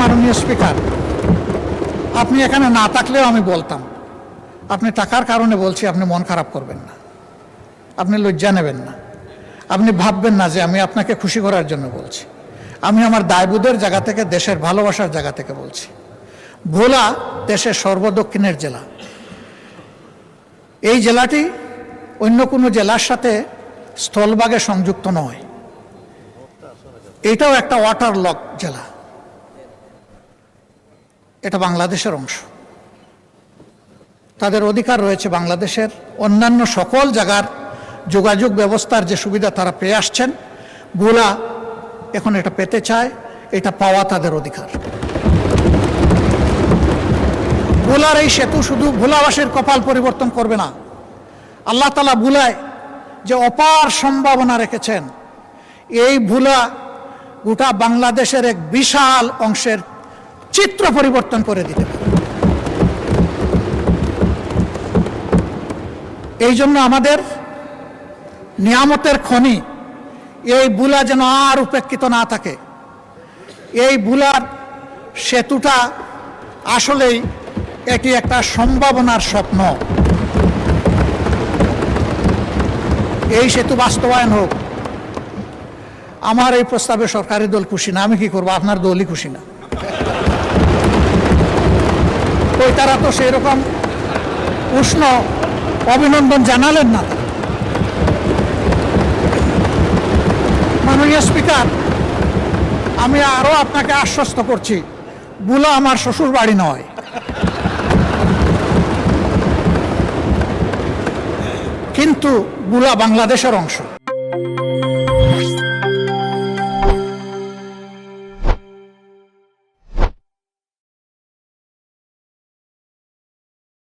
মাননীয় স্পিকার, আপনি এখানে না থাকলেও আমি বলতাম। আপনি টাকার কারণে বলছি, আপনি মন খারাপ করবেন না, আপনি লজ্জা নেবেন না, আপনি ভাববেন না যে আমি আপনাকে খুশি করার জন্য বলছি। আমি আমার দায়বোধের জায়গা থেকে, দেশের ভালোবাসার জায়গা থেকে বলছি। ভোলা দেশের সর্বদক্ষিণের জেলা। এই জেলাটি অন্য কোনো জেলার সাথে স্থলভাগে সংযুক্ত নয়। এটাও একটা ওয়াটার লক জেলা, এটা বাংলাদেশের অংশ। তাদের অধিকার রয়েছে বাংলাদেশের অন্যান্য সকল জায়গার যোগাযোগ ব্যবস্থার যে সুবিধা তারা পেয়ে আসছেন, ভোলা এখন এটা পেতে চায়, এটা পাওয়া তাদের অধিকার। ভোলার এই সেতু শুধু ভোলাবাসীর কপাল পরিবর্তন করবে না, আল্লাহ তাআলা ভোলায় যে অপার সম্ভাবনা রেখেছেন, এই ভোলা গোটা বাংলাদেশের এক বিশাল অংশের চিত্র পরিবর্তন করে দিতে পারে। এই জন্য আমাদের নিয়ামতের খনি এই ভোলা যেন আর উপেক্ষিত না থাকে। এই ভোলার সেতুটা আসলেই এটি একটা সম্ভাবনার স্বপ্ন। এই সেতু বাস্তবায়ন হোক। আমার এই প্রস্তাবে সরকারি দল খুশি না, আমি কি করবো? আপনার দলই খুশি না। ওই তারা তো সেই রকম উষ্ণ অভিনন্দন জানালেন না। মাননীয় স্পিকার, আমি আরো আপনাকে আশ্বস্ত করছি, ভোলা আমার শ্বশুর বাড়ি নয়। কিন্তু ভোলা বাংলাদেশের অংশ।